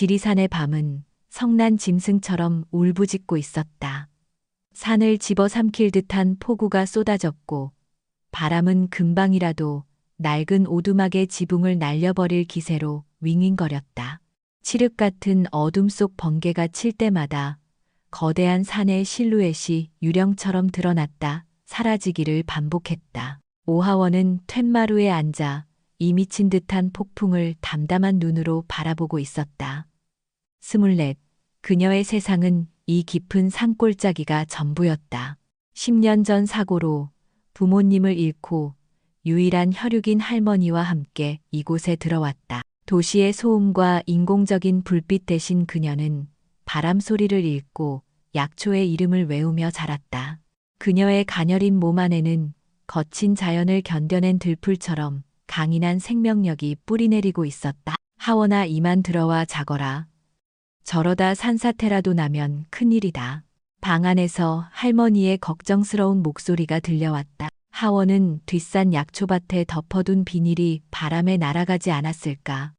지리산의 밤은 성난 짐승처럼 울부짖고 있었다. 산을 집어삼킬 듯한 폭우가 쏟아졌고 바람은 금방이라도 낡은 오두막의 지붕을 날려버릴 기세로 윙윙거렸다. 칠흑 같은 어둠 속 번개가 칠 때마다 거대한 산의 실루엣이 유령처럼 드러났다 사라지기를 반복했다. 오하원은 툇마루에 앉아 이 미친 듯한 폭풍을 담담한 눈으로 바라보고 있었다. 24. 그녀의 세상은 이 깊은 산골짜기가 전부였다. 10년 전 사고로 부모님을 잃고 유일한 혈육인 할머니와 함께 이곳에 들어왔다. 도시의 소음과 인공적인 불빛 대신 그녀는 바람 소리를 읽고 약초의 이름을 외우며 자랐다. 그녀의 가녀린 몸 안에는 거친 자연을 견뎌낸 들풀처럼 강인한 생명력이 뿌리내리고 있었다. 하원아, 이만 들어와 자거라. 저러다 산사태라도 나면 큰일이다. 방 안에서 할머니의 걱정스러운 목소리가 들려왔다. 하원은 뒷산 약초밭에 덮어둔 비닐이 바람에 날아가지 않았을까.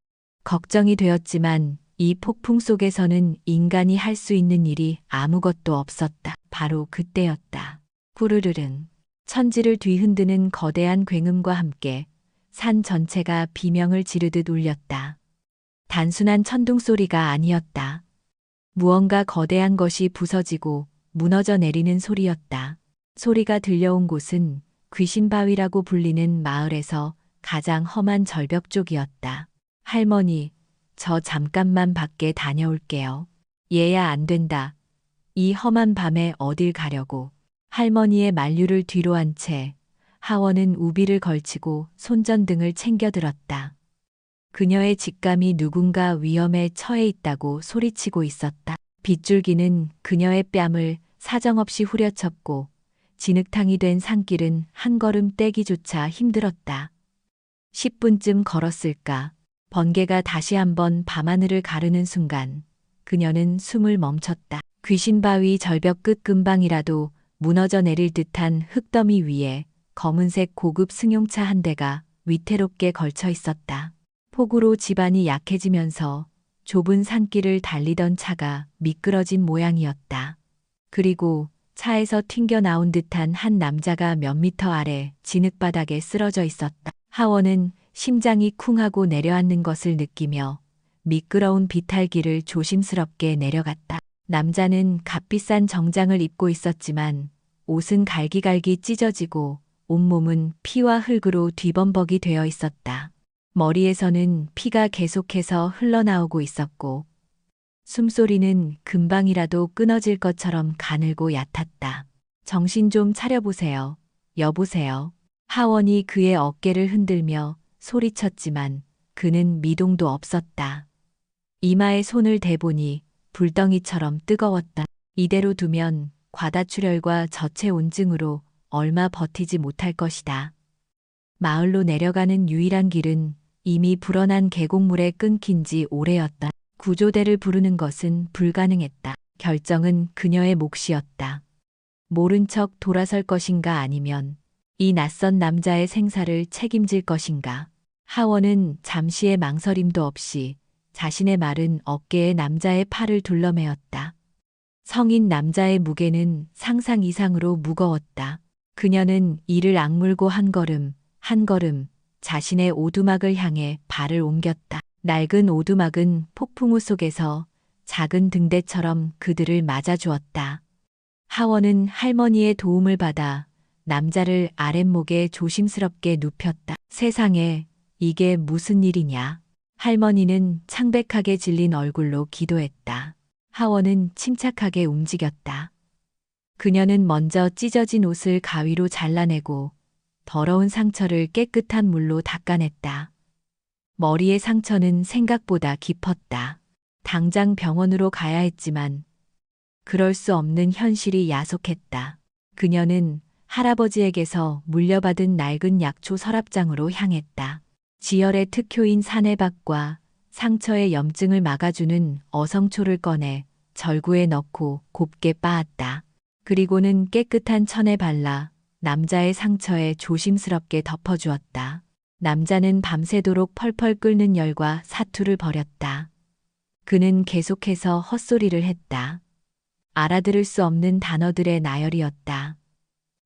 걱정이 되었지만 이 폭풍 속에서는 인간이 할 수 있는 일이 아무것도 없었다. 바로 그때였다. 후르르릉. 천지를 뒤흔드는 거대한 굉음과 함께 산 전체가 비명을 지르듯 울렸다. 단순한 천둥 소리가 아니었다. 무언가 거대한 것이 부서지고 무너져 내리는 소리였다. 소리가 들려온 곳은 귀신바위라고 불리는 마을에서 가장 험한 절벽 쪽이었다. 할머니, 저 잠깐만 밖에 다녀올게요. 얘야, 안 된다. 이 험한 밤에 어딜 가려고. 할머니의 만류를 뒤로 한 채 하원은 우비를 걸치고 손전등을 챙겨 들었다. 그녀의 직감이 누군가 위험에 처해 있다고 소리치고 있었다. 빗줄기는 그녀의 뺨을 사정없이 후려쳤고 진흙탕이 된 산길은 한 걸음 떼기조차 힘들었다. 10분쯤 걸었을까. 번개가 다시 한번 밤하늘을 가르는 순간 그녀는 숨을 멈췄다. 귀신바위 절벽 끝 근방이라도 무너져 내릴 듯한 흙더미 위에 검은색 고급 승용차 한 대가 위태롭게 걸쳐 있었다. 폭우로 지반이 약해지면서 좁은 산길을 달리던 차가 미끄러진 모양이었다. 그리고 차에서 튕겨 나온 듯한 한 남자가 몇 미터 아래 진흙바닥에 쓰러져 있었다. 하원은 심장이 쿵하고 내려앉는 것을 느끼며 미끄러운 비탈길을 조심스럽게 내려갔다. 남자는 값비싼 정장을 입고 있었지만 옷은 갈기갈기 찢어지고 온몸은 피와 흙으로 뒤범벅이 되어 있었다. 머리에서는 피가 계속해서 흘러나오고 있었고 숨소리는 금방이라도 끊어질 것처럼 가늘고 얕았다. 정신 좀 차려보세요. 여보세요. 하원이 그의 어깨를 흔들며 소리쳤지만 그는 미동도 없었다. 이마에 손을 대보니 불덩이처럼 뜨거웠다. 이대로 두면 과다출혈과 저체온증으로 얼마 버티지 못할 것이다. 마을로 내려가는 유일한 길은 이미 불어난 계곡물에 끊긴 지 오래였다. 구조대를 부르는 것은 불가능했다. 결정은 그녀의 몫이었다. 모른 척 돌아설 것인가 아니면 이 낯선 남자의 생사를 책임질 것인가. 하원은 잠시의 망설임도 없이 자신의 마른 어깨에 남자의 팔을 둘러매었다. 성인 남자의 무게는 상상 이상으로 무거웠다. 그녀는 이를 악물고 한 걸음 한 걸음 자신의 오두막을 향해 발을 옮겼다. 낡은 오두막은 폭풍우 속에서 작은 등대처럼 그들을 맞아주었다. 하원은 할머니의 도움을 받아 남자를 아랫목에 조심스럽게 눕혔다. 세상에, 이게 무슨 일이냐. 할머니는 창백하게 질린 얼굴로 기도했다. 하원은 침착하게 움직였다. 그녀는 먼저 찢어진 옷을 가위로 잘라내고 더러운 상처를 깨끗한 물로 닦아냈다. 머리의 상처는 생각보다 깊었다. 당장 병원으로 가야 했지만 그럴 수 없는 현실이 야속했다. 그녀는 할아버지에게서 물려받은 낡은 약초 서랍장으로 향했다. 지혈의 특효인 사내박과 상처의 염증을 막아주는 어성초를 꺼내 절구에 넣고 곱게 빻았다. 그리고는 깨끗한 천에 발라 남자의 상처에 조심스럽게 덮어주었다. 남자는 밤새도록 펄펄 끓는 열과 사투를 벌였다. 그는 계속해서 헛소리를 했다. 알아들을 수 없는 단어들의 나열이었다.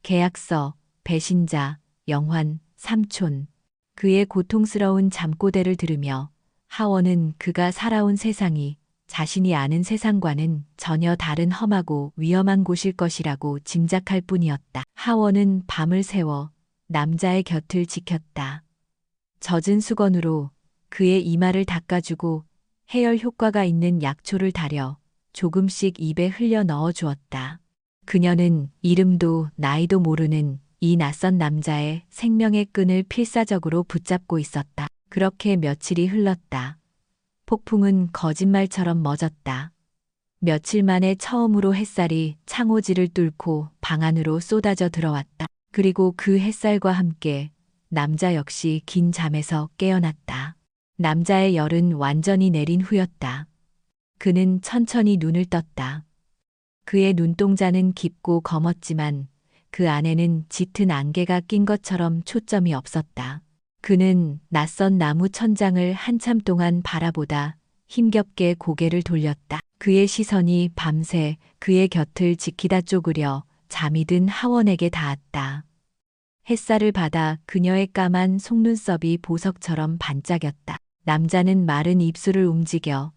계약서, 배신자, 영환, 삼촌. 그의 고통스러운 잠꼬대를 들으며 하원은 그가 살아온 세상이 자신이 아는 세상과는 전혀 다른 험하고 위험한 곳일 것이라고 짐작할 뿐이었다. 하원은 밤을 새워 남자의 곁을 지켰다. 젖은 수건으로 그의 이마를 닦아주고 해열 효과가 있는 약초를 다려 조금씩 입에 흘려 넣어 주었다. 그녀는 이름도 나이도 모르는 이 낯선 남자의 생명의 끈을 필사적으로 붙잡고 있었다. 그렇게 며칠이 흘렀다. 폭풍은 거짓말처럼 멎었다. 며칠 만에 처음으로 햇살이 창호지를 뚫고 방 안으로 쏟아져 들어왔다. 그리고 그 햇살과 함께 남자 역시 긴 잠에서 깨어났다. 남자의 열은 완전히 내린 후였다. 그는 천천히 눈을 떴다. 그의 눈동자는 깊고 검었지만 그 안에는 짙은 안개가 낀 것처럼 초점이 없었다. 그는 낯선 나무 천장을 한참 동안 바라보다 힘겹게 고개를 돌렸다. 그의 시선이 밤새 그의 곁을 지키다 쪼그려 잠이 든 하원에게 닿았다. 햇살을 받아 그녀의 까만 속눈썹이 보석처럼 반짝였다. 남자는 마른 입술을 움직여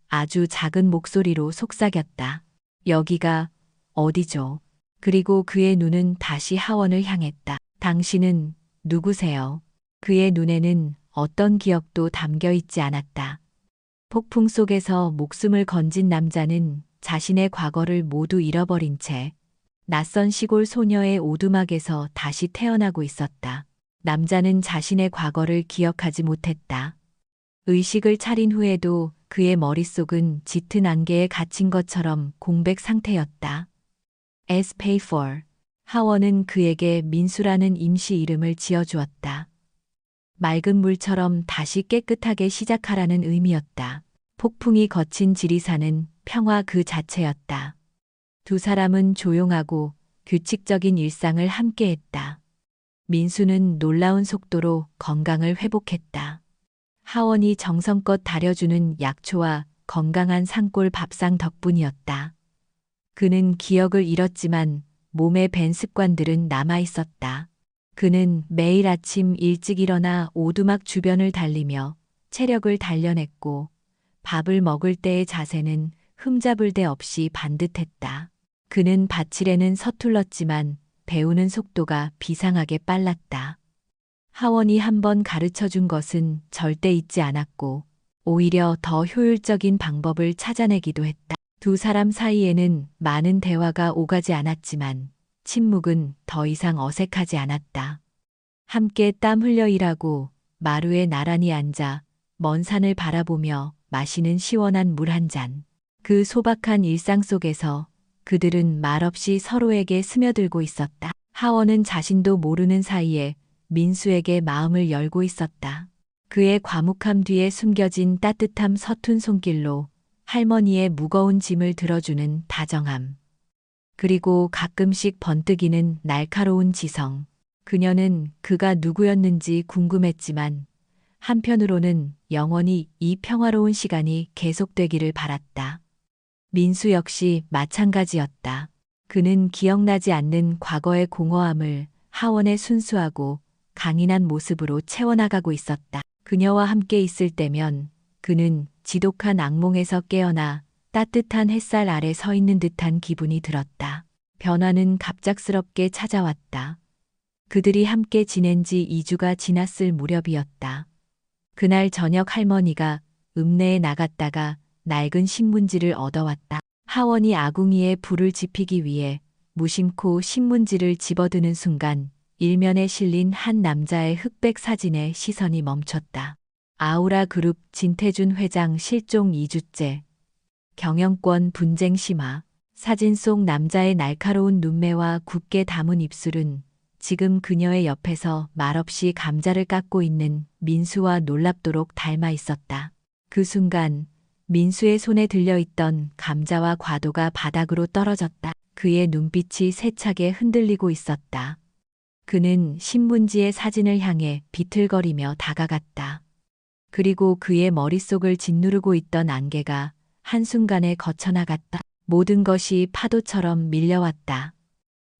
아주 작은 목소리로 속삭였다. 여기가 어디죠? 그리고 그의 눈은 다시 하원을 향했다. 당신은 누구세요? 그의 눈에는 어떤 기억도 담겨 있지 않았다. 폭풍 속에서 목숨을 건진 남자는 자신의 과거를 모두 잃어버린 채 낯선 시골 소녀의 오두막에서 다시 태어나고 있었다. 남자는 자신의 과거를 기억하지 못했다. 의식을 차린 후에도 그의 머릿속은 짙은 안개에 갇힌 것처럼 공백 상태였다. As pay for. 하원은 그에게 민수라는 임시 이름을 지어주었다. 맑은 물처럼 다시 깨끗하게 시작하라는 의미였다. 폭풍이 거친 지리산은 평화 그 자체였다. 두 사람은 조용하고 규칙적인 일상을 함께했다. 민수는 놀라운 속도로 건강을 회복했다. 하원이 정성껏 다려주는 약초와 건강한 산골 밥상 덕분이었다. 그는 기억을 잃었지만 몸에 밴 습관들은 남아 있었다. 그는 매일 아침 일찍 일어나 오두막 주변을 달리며 체력을 단련했고 밥을 먹을 때의 자세는 흠잡을 데 없이 반듯했다. 그는 밭일에는 서툴렀지만 배우는 속도가 비상하게 빨랐다. 하원이 한번 가르쳐 준 것은 절대 잊지 않았고 오히려 더 효율적인 방법을 찾아내기도 했다. 두 사람 사이에는 많은 대화가 오가지 않았지만 침묵은 더 이상 어색하지 않았다. 함께 땀 흘려 일하고 마루에 나란히 앉아 먼 산을 바라보며 마시는 시원한 물 한 잔. 그 소박한 일상 속에서 그들은 말없이 서로에게 스며들고 있었다. 하원은 자신도 모르는 사이에 민수에게 마음을 열고 있었다. 그의 과묵함 뒤에 숨겨진 따뜻함, 서툰 손길로 할머니의 무거운 짐을 들어주는 다정함. 그리고 가끔씩 번뜩이는 날카로운 지성. 그녀는 그가 누구였는지 궁금했지만 한편으로는 영원히 이 평화로운 시간이 계속되기를 바랐다. 민수 역시 마찬가지였다. 그는 기억나지 않는 과거의 공허함을 하원의 순수하고 강인한 모습으로 채워나가고 있었다. 그녀와 함께 있을 때면 그는 지독한 악몽에서 깨어나 따뜻한 햇살 아래 서 있는 듯한 기분이 들었다. 변화는 갑작스럽게 찾아왔다. 그들이 함께 지낸 지 2주가 지났을 무렵이었다. 그날 저녁 할머니가 읍내에 나갔다가 낡은 신문지를 얻어왔다. 하원이 아궁이에 불을 지피기 위해 무심코 신문지를 집어드는 순간 일면에 실린 한 남자의 흑백 사진에 시선이 멈췄다. 아우라 그룹 진태준 회장 실종 2주째. 경영권 분쟁 심화. 사진 속 남자의 날카로운 눈매와 굳게 담은 입술은 지금 그녀의 옆에서 말없이 감자를 깎고 있는 민수와 놀랍도록 닮아 있었다. 그 순간 민수의 손에 들려있던 감자와 과도가 바닥으로 떨어졌다. 그의 눈빛이 세차게 흔들리고 있었다. 그는 신문지의 사진을 향해 비틀거리며 다가갔다. 그리고 그의 머릿속을 짓누르고 있던 안개가 한순간에 거쳐나갔다. 모든 것이 파도처럼 밀려왔다.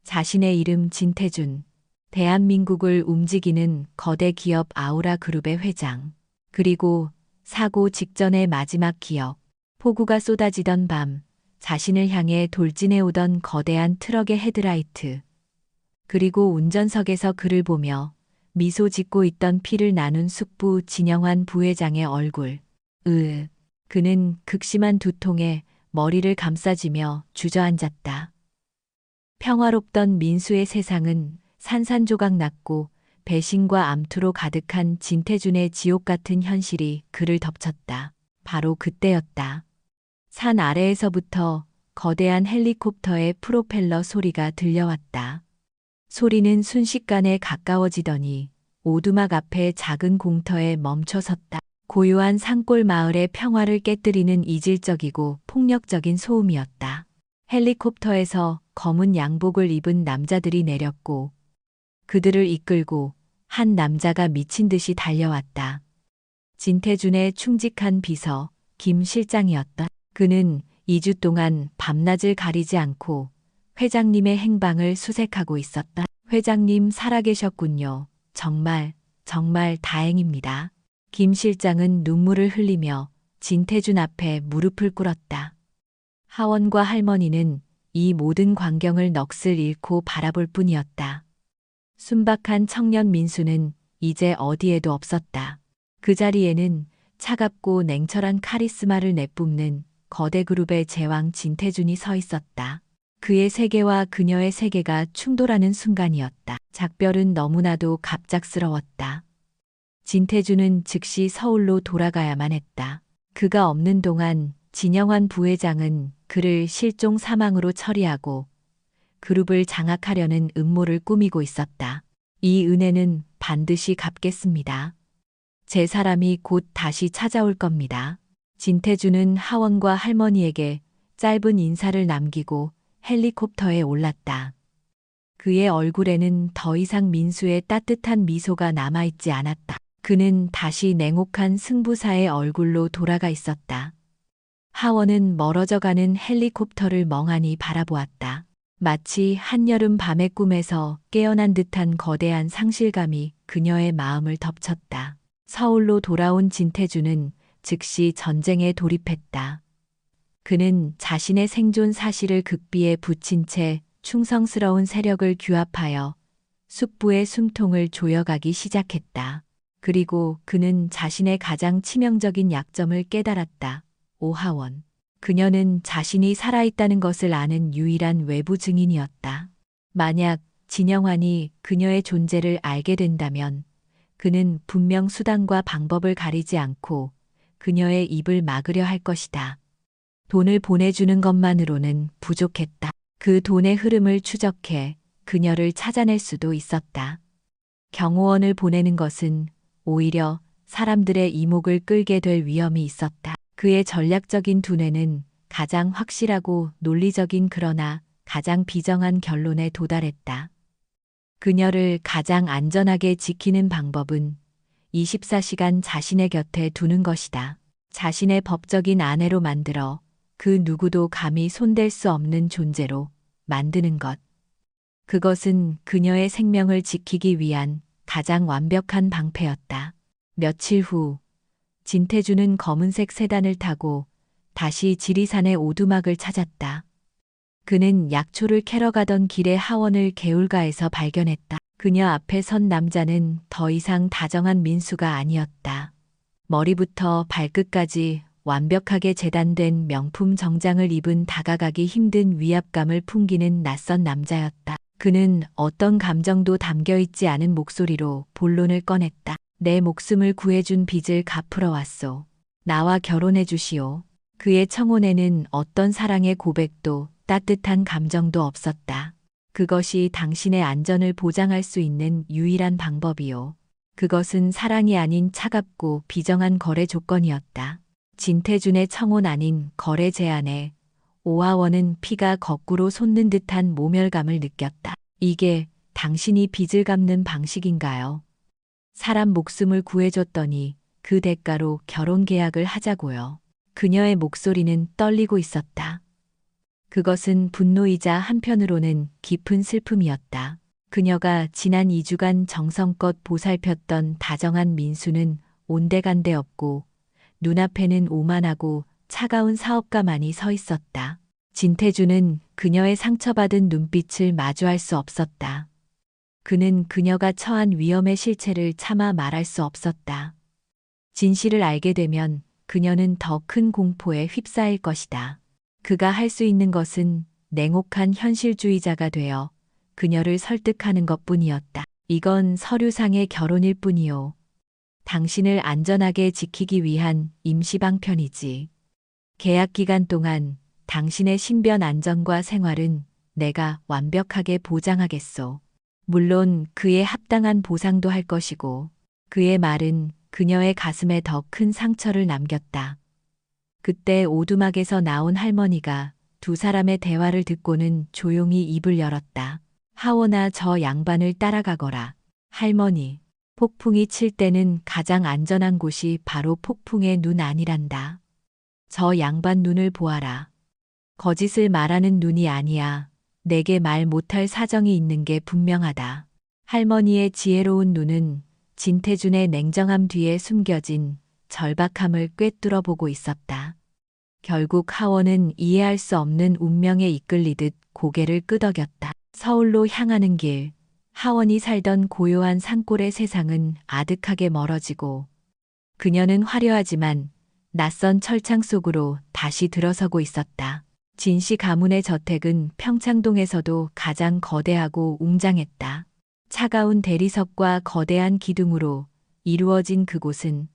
자신의 이름 진태준, 대한민국을 움직이는 거대 기업 아우라 그룹의 회장, 그리고 사고 직전의 마지막 기억, 폭우가 쏟아지던 밤, 자신을 향해 돌진해오던 거대한 트럭의 헤드라이트, 그리고 운전석에서 그를 보며 미소 짓고 있던 피를 나눈 숙부 진영환 부회장의 얼굴. 그는 극심한 두통에 머리를 감싸지며 주저앉았다. 평화롭던 민수의 세상은 산산조각 났고 배신과 암투로 가득한 진태준의 지옥 같은 현실이 그를 덮쳤다. 바로 그때였다. 산 아래에서부터 거대한 헬리콥터의 프로펠러 소리가 들려왔다. 소리는 순식간에 가까워지더니 오두막 앞에 작은 공터에 멈춰섰다. 고요한 산골 마을의 평화를 깨뜨리는 이질적이고 폭력적인 소음이었다. 헬리콥터에서 검은 양복을 입은 남자들이 내렸고 그들을 이끌고 한 남자가 미친 듯이 달려왔다. 진태준의 충직한 비서 김 실장이었다. 그는 2주 동안 밤낮을 가리지 않고 회장님의 행방을 수색하고 있었다. 회장님 살아계셨군요. 정말 다행입니다. 김 실장은 눈물을 흘리며 진태준 앞에 무릎을 꿇었다. 하원과 할머니는 이 모든 광경을 넋을 잃고 바라볼 뿐이었다. 순박한 청년 민수는 이제 어디에도 없었다. 그 자리에는 차갑고 냉철한 카리스마를 내뿜는 거대 그룹의 제왕 진태준이 서 있었다. 그의 세계와 그녀의 세계가 충돌하는 순간이었다. 작별은 너무나도 갑작스러웠다. 진태준은 즉시 서울로 돌아가야만 했다. 그가 없는 동안 진영환 부회장은 그를 실종 사망으로 처리하고 그룹을 장악하려는 음모를 꾸미고 있었다. 이 은혜는 반드시 갚겠습니다. 제 사람이 곧 다시 찾아올 겁니다. 진태준은 하원과 할머니에게 짧은 인사를 남기고 헬리콥터에 올랐다. 그의 얼굴에는 더 이상 민수의 따뜻한 미소가 남아있지 않았다. 그는 다시 냉혹한 승부사의 얼굴로 돌아가 있었다. 하원은 멀어져가는 헬리콥터를 멍하니 바라보았다. 마치 한여름 밤의 꿈에서 깨어난 듯한 거대한 상실감이 그녀의 마음을 덮쳤다. 서울로 돌아온 진태준은 즉시 전쟁에 돌입했다. 그는 자신의 생존 사실을 극비에 붙인 채 충성스러운 세력을 규합하여 숙부의 숨통을 조여가기 시작했다. 그리고 그는 자신의 가장 치명적인 약점을 깨달았다. 오하원. 그녀는 자신이 살아있다는 것을 아는 유일한 외부 증인이었다. 만약 진영환이 그녀의 존재를 알게 된다면 그는 분명 수단과 방법을 가리지 않고 그녀의 입을 막으려 할 것이다. 돈을 보내주는 것만으로는 부족했다. 그 돈의 흐름을 추적해 그녀를 찾아낼 수도 있었다. 경호원을 보내는 것은 오히려 사람들의 이목을 끌게 될 위험이 있었다. 그의 전략적인 두뇌는 가장 확실하고 논리적인 그러나 가장 비정한 결론에 도달했다. 그녀를 가장 안전하게 지키는 방법은 24시간 자신의 곁에 두는 것이다. 자신의 법적인 아내로 만들어 그 누구도 감히 손댈 수 없는 존재로 만드는 것. 그것은 그녀의 생명을 지키기 위한 가장 완벽한 방패였다. 며칠 후 진태준은 검은색 세단을 타고 다시 지리산의 오두막을 찾았다. 그는 약초를 캐러 가던 길에 하원을 개울가에서 발견했다. 그녀 앞에 선 남자는 더 이상 다정한 민수가 아니었다. 머리부터 발끝까지 완벽하게 재단된 명품 정장을 입은 다가가기 힘든 위압감을 풍기는 낯선 남자였다. 그는 어떤 감정도 담겨있지 않은 목소리로 본론을 꺼냈다. 내 목숨을 구해준 빚을 갚으러 왔소. 나와 결혼해 주시오. 그의 청혼에는 어떤 사랑의 고백도 따뜻한 감정도 없었다. 그것이 당신의 안전을 보장할 수 있는 유일한 방법이요. 그것은 사랑이 아닌 차갑고 비정한 거래 조건이었다. 진태준의 청혼 아닌 거래 제안에 오하원은 피가 거꾸로 솟는 듯한 모멸감을 느꼈다. 이게 당신이 빚을 갚는 방식인가요? 사람 목숨을 구해줬더니 그 대가로 결혼 계약을 하자고요. 그녀의 목소리는 떨리고 있었다. 그것은 분노이자 한편으로는 깊은 슬픔이었다. 그녀가 지난 2주간 정성껏 보살폈던 다정한 민수는 온데간데 없고 눈앞에는 오만하고 차가운 사업가만이 서 있었다. 진태주는 그녀의 상처받은 눈빛을 마주할 수 없었다. 그는 그녀가 처한 위험의 실체를 차마 말할 수 없었다. 진실을 알게 되면 그녀는 더 큰 공포에 휩싸일 것이다. 그가 할 수 있는 것은 냉혹한 현실주의자가 되어 그녀를 설득하는 것뿐이었다. 이건 서류상의 결혼일 뿐이요. 당신을 안전하게 지키기 위한 임시방편이지. 계약 기간 동안 당신의 신변 안전과 생활은 내가 완벽하게 보장하겠소. 물론 그에 합당한 보상도 할 것이고. 그의 말은 그녀의 가슴에 더 큰 상처를 남겼다. 그때 오두막에서 나온 할머니가 두 사람의 대화를 듣고는 조용히 입을 열었다. 하원아, 저 양반을 따라가거라. 할머니, 폭풍이 칠 때는 가장 안전한 곳이 바로 폭풍의 눈 아니란다. 저 양반 눈을 보아라. 거짓을 말하는 눈이 아니야. 내게 말 못할 사정이 있는 게 분명하다. 할머니의 지혜로운 눈은 진태준의 냉정함 뒤에 숨겨진 절박함을 꿰뚫어 보고 있었다. 결국 하원은 이해할 수 없는 운명에 이끌리듯 고개를 끄덕였다. 서울로 향하는 길, 하원이 살던 고요한 산골의 세상은 아득하게 멀어지고 그녀는 화려하지만 낯선 철창 속으로 다시 들어서고 있었다. 진씨 가문의 저택은 평창동에서도 가장 거대하고 웅장했다. 차가운 대리석과 거대한 기둥으로 이루어진 그곳은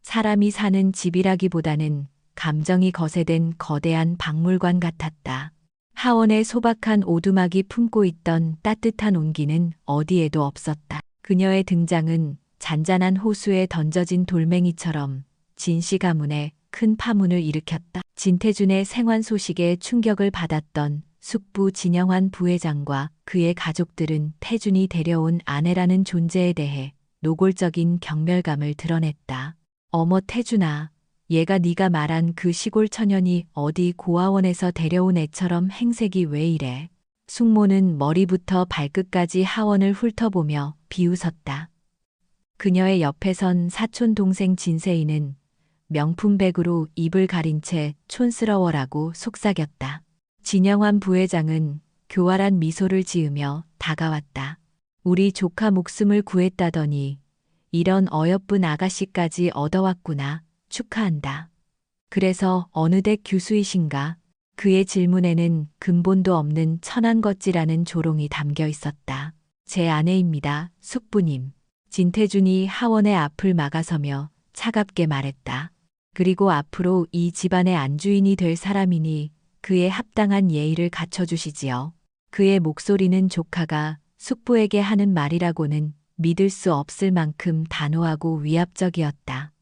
사람이 사는 집이라기보다는 감정이 거세된 거대한 박물관 같았다. 하원의 소박한 오두막이 품고 있던 따뜻한 온기는 어디에도 없었다. 그녀의 등장은 잔잔한 호수에 던져진 돌멩이처럼 진씨 가문에 큰 파문을 일으켰다. 진태준의 생환 소식에 충격을 받았던 숙부 진영환 부회장과 그의 가족들은 태준이 데려온 아내라는 존재에 대해 노골적인 경멸감을 드러냈다. 어머 태준아, 얘가 네가 말한 그 시골 처년이 어디 고아원에서 데려온 애처럼 행색이 왜 이래? 숙모는 머리부터 발끝까지 하원을 훑어보며 비웃었다. 그녀의 옆에 선 사촌 동생 진세이는 명품백으로 입을 가린 채 촌스러워라고 속삭였다. 진영환 부회장은 교활한 미소를 지으며 다가왔다. 우리 조카 목숨을 구했다더니 이런 어여쁜 아가씨까지 얻어왔구나. 축하한다. 그래서 어느 대 교수이신가? 그의 질문에는 근본도 없는 천한것지라는 조롱이 담겨 있었다. 제 아내입니다, 숙부님. 진태준이 하원의 앞을 막아서며 차갑게 말했다. 그리고 앞으로 이 집안의 안주인이 될 사람이니 그에 합당한 예의를 갖춰주시지요. 그의 목소리는 조카가 숙부에게 하는 말이라고는 믿을 수 없을 만큼 단호하고 위압적이었다.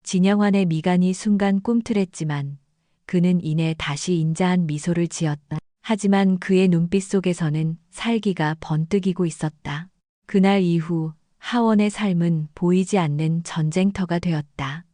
진영환의 미간이 순간 꿈틀했지만 그는 이내 다시 인자한 미소를 지었다. 하지만 그의 눈빛 속에서는 살기가 번뜩이고 있었다. 그날 이후 하원의 삶은 보이지 않는 전쟁터가 되었다.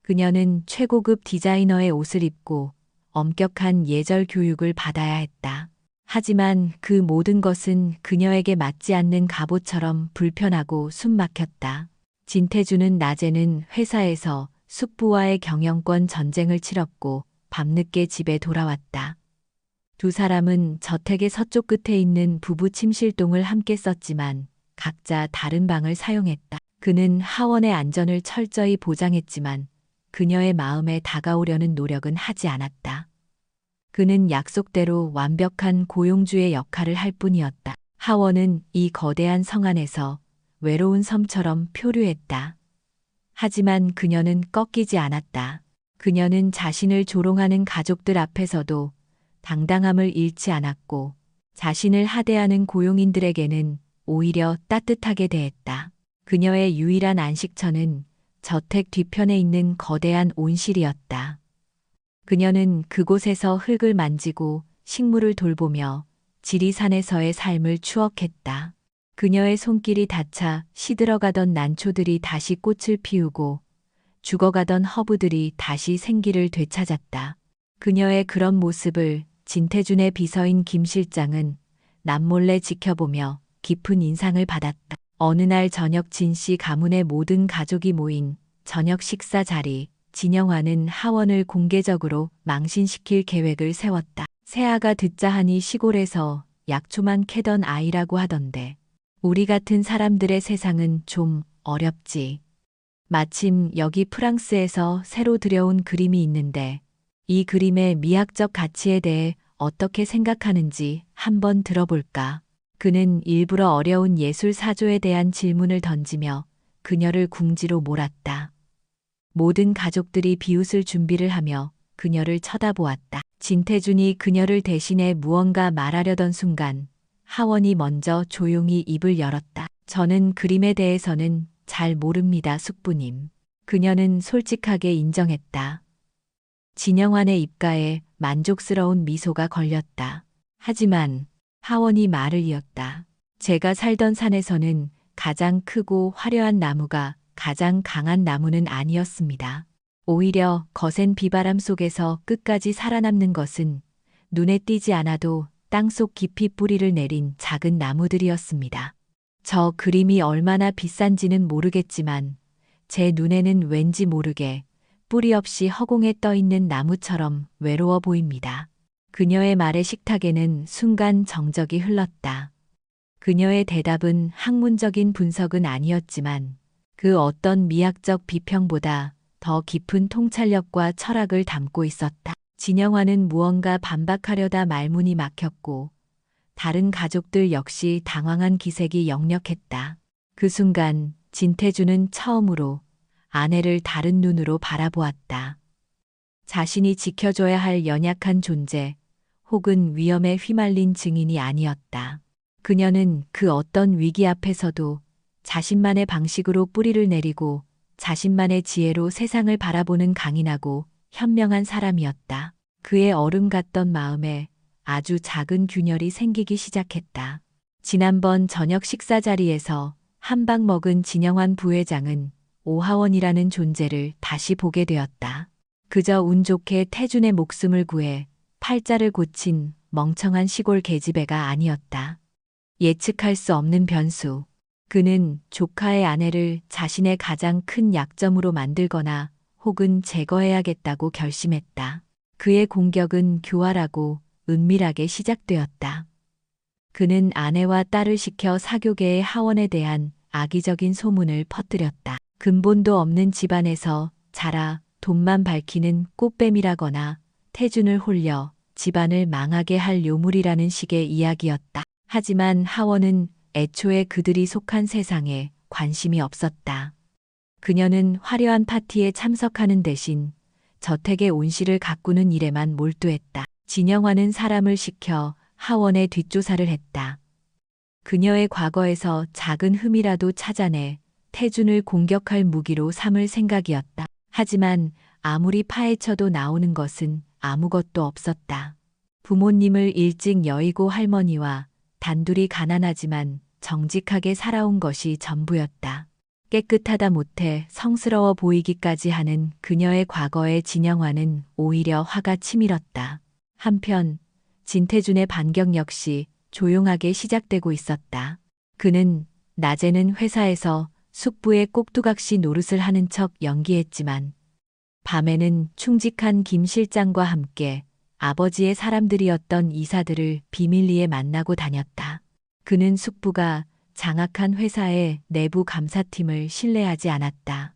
그녀는 최고급 디자이너의 옷을 입고 엄격한 예절 교육을 받아야 했다. 하지만 그 모든 것은 그녀에게 맞지 않는 갑옷처럼 불편하고 숨막혔다. 진태준은 낮에는 회사에서 숙부와의 경영권 전쟁을 치렀고 밤늦게 집에 돌아왔다. 두 사람은 저택의 서쪽 끝에 있는 부부 침실동을 함께 썼지만 각자 다른 방을 사용했다. 그는 하원의 안전을 철저히 보장했지만 그녀의 마음에 다가오려는 노력은 하지 않았다. 그는 약속대로 완벽한 고용주의 역할을 할 뿐이었다. 하원은 이 거대한 성 안에서 외로운 섬처럼 표류했다. 하지만 그녀는 꺾이지 않았다. 그녀는 자신을 조롱하는 가족들 앞에서도 당당함을 잃지 않았고 자신을 하대하는 고용인들에게는 오히려 따뜻하게 대했다. 그녀의 유일한 안식처는 저택 뒤편에 있는 거대한 온실이었다. 그녀는 그곳에서 흙을 만지고 식물을 돌보며 지리산에서의 삶을 추억했다. 그녀의 손길이 닿자 시들어가던 난초들이 다시 꽃을 피우고 죽어가던 허브들이 다시 생기를 되찾았다. 그녀의 그런 모습을 진태준의 비서인 김 실장은 남몰래 지켜보며 깊은 인상을 받았다. 어느 날 저녁 진씨 가문의 모든 가족이 모인 저녁 식사 자리, 진영화는 하원을 공개적으로 망신시킬 계획을 세웠다. 새아가 듣자 하니 시골에서 약초만 캐던 아이라고 하던데 우리 같은 사람들의 세상은 좀 어렵지. 마침 여기 프랑스에서 새로 들여온 그림이 있는데 이 그림의 미학적 가치에 대해 어떻게 생각하는지 한번 들어볼까? 그는 일부러 어려운 예술 사조에 대한 질문을 던지며 그녀를 궁지로 몰았다. 모든 가족들이 비웃을 준비를 하며 그녀를 쳐다보았다. 진태준이 그녀를 대신해 무언가 말하려던 순간 하원이 먼저 조용히 입을 열었다. 저는 그림에 대해서는 잘 모릅니다, 숙부님. 그녀는 솔직하게 인정했다. 진영환의 입가에 만족스러운 미소가 걸렸다. 하지만 하원이 말을 이었다. 제가 살던 산에서는 가장 크고 화려한 나무가 가장 강한 나무는 아니었습니다. 오히려 거센 비바람 속에서 끝까지 살아남는 것은 눈에 띄지 않아도 땅속 깊이 뿌리를 내린 작은 나무들이었습니다. 저 그림이 얼마나 비싼지는 모르겠지만 제 눈에는 왠지 모르게 뿌리 없이 허공에 떠 있는 나무처럼 외로워 보입니다. 그녀의 말에 식탁에는 순간 정적이 흘렀다. 그녀의 대답은 학문적인 분석은 아니었지만 그 어떤 미학적 비평보다 더 깊은 통찰력과 철학을 담고 있었다. 진영화는 무언가 반박하려다 말문이 막혔고 다른 가족들 역시 당황한 기색이 역력했다. 그 순간 진태준은 처음으로 아내를 다른 눈으로 바라보았다. 자신이 지켜줘야 할 연약한 존재 혹은 위험에 휘말린 증인이 아니었다. 그녀는 그 어떤 위기 앞에서도 자신만의 방식으로 뿌리를 내리고 자신만의 지혜로 세상을 바라보는 강인하고 현명한 사람이었다. 그의 얼음 같던 마음에 아주 작은 균열이 생기기 시작했다. 지난번 저녁 식사 자리에서 한 방 먹은 진영환 부회장은 오하원이라는 존재를 다시 보게 되었다. 그저 운 좋게 태준의 목숨을 구해 팔자를 고친 멍청한 시골 계집애가 아니었다. 예측할 수 없는 변수. 그는 조카의 아내를 자신의 가장 큰 약점으로 만들거나 혹은 제거해야겠다고 결심했다. 그의 공격은 교활하고 은밀하게 시작되었다. 그는 아내와 딸을 시켜 사교계의 하원에 대한 악의적인 소문을 퍼뜨렸다. 근본도 없는 집안에서 자라 돈만 밝히는 꽃뱀이라거나 태준을 홀려 집안을 망하게 할 요물이라는 식의 이야기였다. 하지만 하원은 애초에 그들이 속한 세상에 관심이 없었다. 그녀는 화려한 파티에 참석하는 대신 저택의 온실을 가꾸는 일에만 몰두했다. 진영화는 사람을 시켜 하원의 뒷조사를 했다. 그녀의 과거에서 작은 흠이라도 찾아내 태준을 공격할 무기로 삼을 생각이었다. 하지만 아무리 파헤쳐도 나오는 것은 아무것도 없었다. 부모님을 일찍 여의고 할머니와 단둘이 가난하지만 정직하게 살아온 것이 전부였다. 깨끗하다 못해 성스러워 보이기까지 하는 그녀의 과거의 진영화는 오히려 화가 치밀었다. 한편 진태준의 반격 역시 조용하게 시작되고 있었다. 그는 낮에는 회사에서 숙부의 꼭두각시 노릇을 하는 척 연기했지만 밤에는 충직한 김 실장과 함께 아버지의 사람들이었던 이사들을 비밀리에 만나고 다녔다. 그는 숙부가 장악한 회사의 내부 감사팀을 신뢰하지 않았다.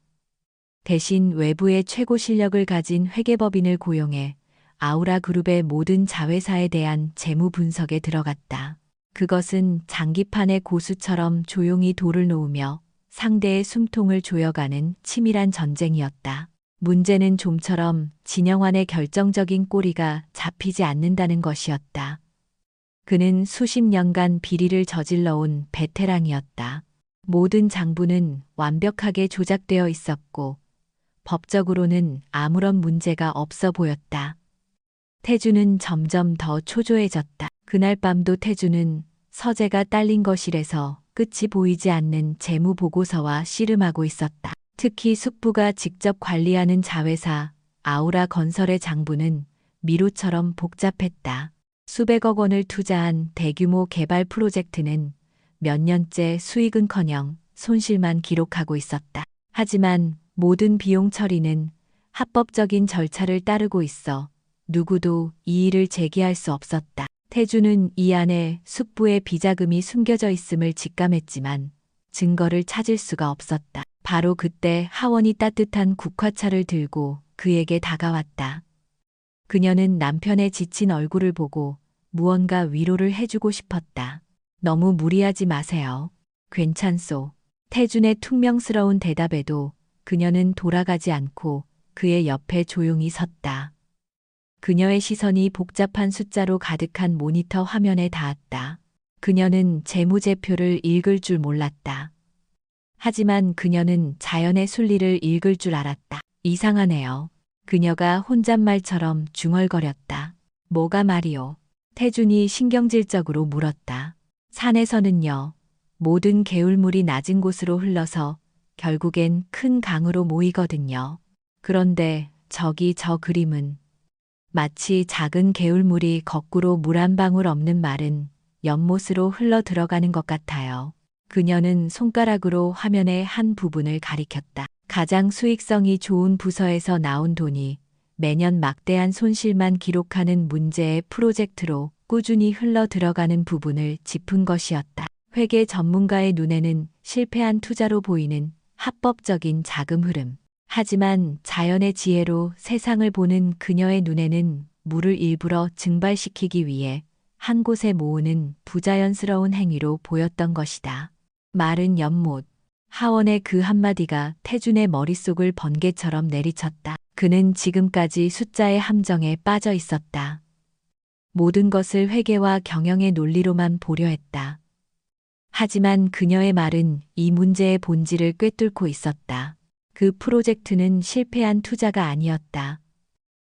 대신 외부의 최고 실력을 가진 회계법인을 고용해 아우라 그룹의 모든 자회사에 대한 재무 분석에 들어갔다. 그것은 장기판의 고수처럼 조용히 돌을 놓으며 상대의 숨통을 조여가는 치밀한 전쟁이었다. 문제는 좀처럼 진영환의 결정적인 꼬리가 잡히지 않는다는 것이었다. 그는 수십 년간 비리를 저질러온 베테랑이었다. 모든 장부는 완벽하게 조작되어 있었고 법적으로는 아무런 문제가 없어 보였다. 태주는 점점 더 초조해졌다. 그날 밤도 태주는 서재가 딸린 거실에서 끝이 보이지 않는 재무 보고서와 씨름하고 있었다. 특히 숙부가 직접 관리하는 자회사 아우라 건설의 장부는 미로처럼 복잡했다. 수백억 원을 투자한 대규모 개발 프로젝트는 몇 년째 수익은커녕 손실만 기록하고 있었다. 하지만 모든 비용 처리는 합법적인 절차를 따르고 있어 누구도 이의를 제기할 수 없었다. 태주는 이 안에 숙부의 비자금이 숨겨져 있음을 직감했지만 증거를 찾을 수가 없었다. 바로 그때 하원이 따뜻한 국화차를 들고 그에게 다가왔다. 그녀는 남편의 지친 얼굴을 보고 무언가 위로를 해주고 싶었다. 너무 무리하지 마세요. 괜찮소. 태준의 퉁명스러운 대답에도 그녀는 돌아가지 않고 그의 옆에 조용히 섰다. 그녀의 시선이 복잡한 숫자로 가득한 모니터 화면에 닿았다. 그녀는 재무제표를 읽을 줄 몰랐다. 하지만 그녀는 자연의 순리를 읽을 줄 알았다. 이상하네요. 그녀가 혼잣말처럼 중얼거렸다. 뭐가 말이오? 태준이 신경질적으로 물었다. 산에서는요, 모든 개울물이 낮은 곳으로 흘러서 결국엔 큰 강으로 모이거든요. 그런데 저기 저 그림은 마치 작은 개울물이 거꾸로 물 한 방울 없는 마른 연못으로 흘러 들어가는 것 같아요. 그녀는 손가락으로 화면의 한 부분을 가리켰다. 가장 수익성이 좋은 부서에서 나온 돈이 매년 막대한 손실만 기록하는 문제의 프로젝트로 꾸준히 흘러 들어가는 부분을 짚은 것이었다. 회계 전문가의 눈에는 실패한 투자로 보이는 합법적인 자금 흐름. 하지만 자연의 지혜로 세상을 보는 그녀의 눈에는 물을 일부러 증발시키기 위해 한 곳에 모으는 부자연스러운 행위로 보였던 것이다. 마른 연못. 하원의 그 한마디가 태준의 머릿속을 번개처럼 내리쳤다. 그는 지금까지 숫자의 함정에 빠져 있었다. 모든 것을 회계와 경영의 논리로만 보려 했다. 하지만 그녀의 말은 이 문제의 본질을 꿰뚫고 있었다. 그 프로젝트는 실패한 투자가 아니었다.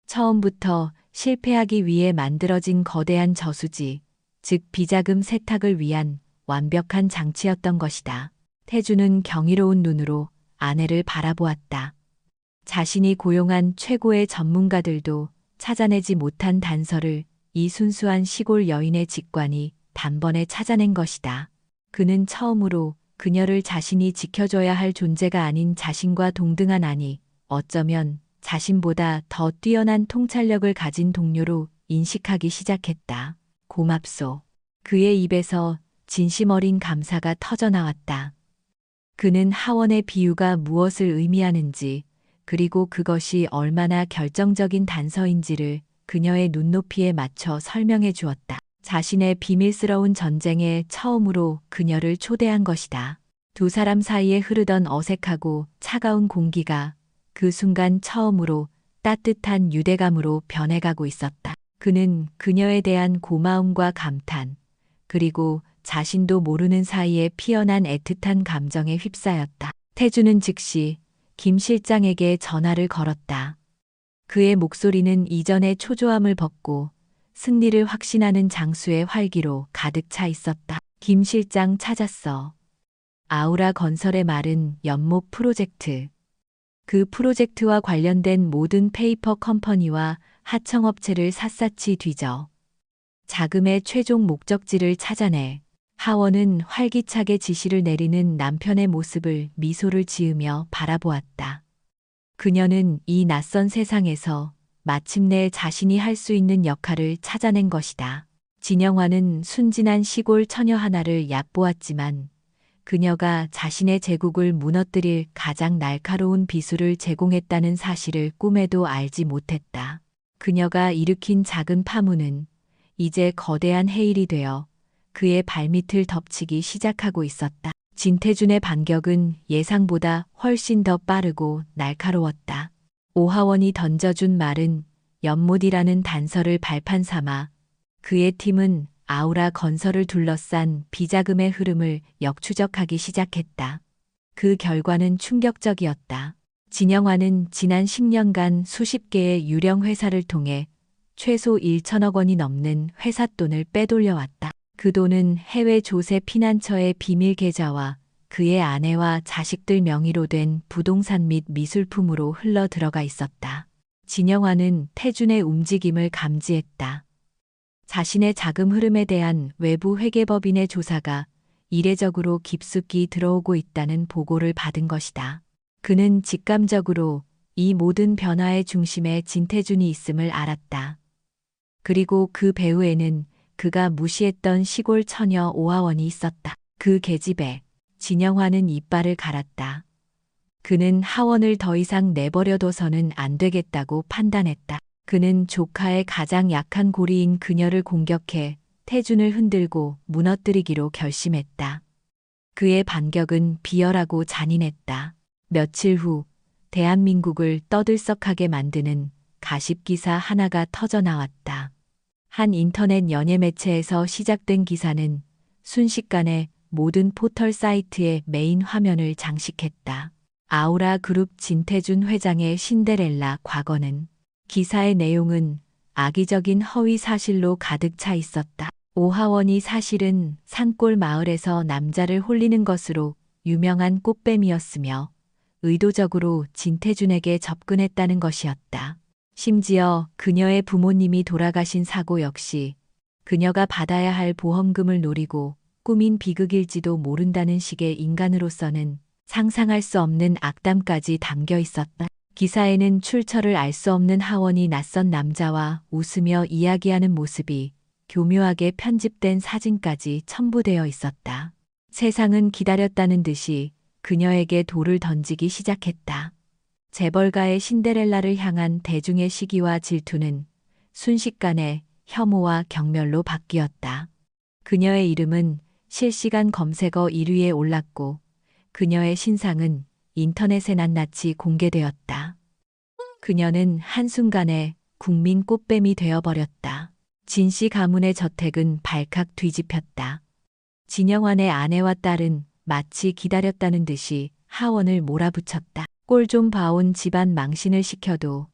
처음부터 실패하기 위해 만들어진 거대한 저수지, 즉 비자금 세탁을 위한 완벽한 장치였던 것이다. 태주는 경이로운 눈으로 아내를 바라보았다. 자신이 고용한 최고의 전문가들도 찾아내지 못한 단서를 이 순수한 시골 여인의 직관이 단번에 찾아낸 것이다. 그는 처음으로 그녀를 자신이 지켜줘야 할 존재가 아닌 자신과 동등한 아니, 어쩌면 자신보다 더 뛰어난 통찰력을 가진 동료로 인식하기 시작했다. 고맙소. 그의 입에서 진심 어린 감사가 터져나왔다. 그는 하원의 비유가 무엇을 의미하는지, 그리고 그것이 얼마나 결정적인 단서인지를 그녀의 눈높이에 맞춰 설명해 주었다. 자신의 비밀스러운 전쟁에 처음으로 그녀를 초대한 것이다. 두 사람 사이에 흐르던 어색하고 차가운 공기가 그 순간 처음으로 따뜻한 유대감으로 변해가고 있었다. 그는 그녀에 대한 고마움과 감탄, 그리고 자신도 모르는 사이에 피어난 애틋한 감정에 휩싸였다. 태주는 즉시 김 실장에게 전화를 걸었다. 그의 목소리는 이전의 초조함을 벗고 승리를 확신하는 장수의 활기로 가득 차 있었다. 김 실장 찾았어. 아우라 건설의 말은 연못 프로젝트. 그 프로젝트와 관련된 모든 페이퍼 컴퍼니와 하청업체를 샅샅이 뒤져 자금의 최종 목적지를 찾아내. 하원은 활기차게 지시를 내리는 남편의 모습을 미소를 지으며 바라보았다. 그녀는 이 낯선 세상에서 마침내 자신이 할 수 있는 역할을 찾아낸 것이다. 진영화는 순진한 시골 처녀 하나를 얕보았지만 그녀가 자신의 제국을 무너뜨릴 가장 날카로운 비수를 제공했다는 사실을 꿈에도 알지 못했다. 그녀가 일으킨 작은 파문은 이제 거대한 해일이 되어 그의 발밑을 덮치기 시작하고 있었다. 진태준의 반격은 예상보다 훨씬 더 빠르고 날카로웠다. 오하원이 던져준 말은 연못이라는 단서를 발판 삼아 그의 팀은 아우라 건설을 둘러싼 비자금의 흐름을 역추적하기 시작했다. 그 결과는 충격적이었다. 진영화는 지난 10년간 수십 개의 유령 회사를 통해 최소 1천억 원이 넘는 회사 돈을 빼돌려왔다. 그 돈은 해외 조세 피난처의 비밀 계좌와 그의 아내와 자식들 명의로 된 부동산 및 미술품으로 흘러 들어가 있었다. 진영화는 태준의 움직임을 감지했다. 자신의 자금 흐름에 대한 외부 회계법인의 조사가 이례적으로 깊숙이 들어오고 있다는 보고를 받은 것이다. 그는 직감적으로 이 모든 변화의 중심에 진태준이 있음을 알았다. 그리고 그 배후에는 그가 무시했던 시골 처녀 오하원이 있었다. 그 계집애 진영화는 이빨을 갈았다. 그는 하원을 더 이상 내버려둬서는 안 되겠다고 판단했다. 그는 조카의 가장 약한 고리인 그녀를 공격해 태준을 흔들고 무너뜨리기로 결심했다. 그의 반격은 비열하고 잔인했다. 며칠 후 대한민국을 떠들썩하게 만드는 가십기사 하나가 터져나왔다. 한 인터넷 연예 매체에서 시작된 기사는 순식간에 모든 포털 사이트의 메인 화면을 장식했다. 아우라 그룹 진태준 회장의 신데렐라 과거는. 기사의 내용은 악의적인 허위 사실로 가득 차 있었다. 오하원이 사실은 산골 마을에서 남자를 홀리는 것으로 유명한 꽃뱀이었으며 의도적으로 진태준에게 접근했다는 것이었다. 심지어 그녀의 부모님이 돌아가신 사고 역시 그녀가 받아야 할 보험금을 노리고 꾸민 비극일지도 모른다는 식의 인간으로서는 상상할 수 없는 악담까지 담겨 있었다. 기사에는 출처를 알 수 없는 하원이 낯선 남자와 웃으며 이야기하는 모습이 교묘하게 편집된 사진까지 첨부되어 있었다. 세상은 기다렸다는 듯이 그녀에게 돌을 던지기 시작했다. 재벌가의 신데렐라를 향한 대중의 시기와 질투는 순식간에 혐오와 경멸로 바뀌었다. 그녀의 이름은 실시간 검색어 1위에 올랐고 그녀의 신상은 인터넷에 낱낱이 공개되었다. 그녀는 한순간에 국민 꽃뱀이 되어버렸다. 진씨 가문의 저택은 발칵 뒤집혔다. 진영환의 아내와 딸은 마치 기다렸다는 듯이 하원을 몰아붙였다. 꼴 좀 봐온 집안 망신을 시켜도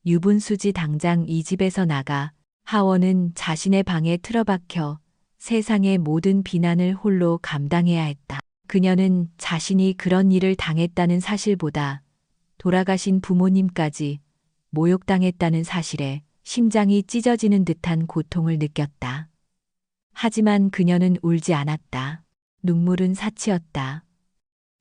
유분수지 당장 이 집에서 나가. 하원은 자신의 방에 틀어박혀 세상의 모든 비난을 홀로 감당해야 했다. 그녀는 자신이 그런 일을 당했다는 사실보다 돌아가신 부모님까지 모욕당했다는 사실에 심장이 찢어지는 듯한 고통을 느꼈다. 하지만 그녀는 울지 않았다. 눈물은 사치였다.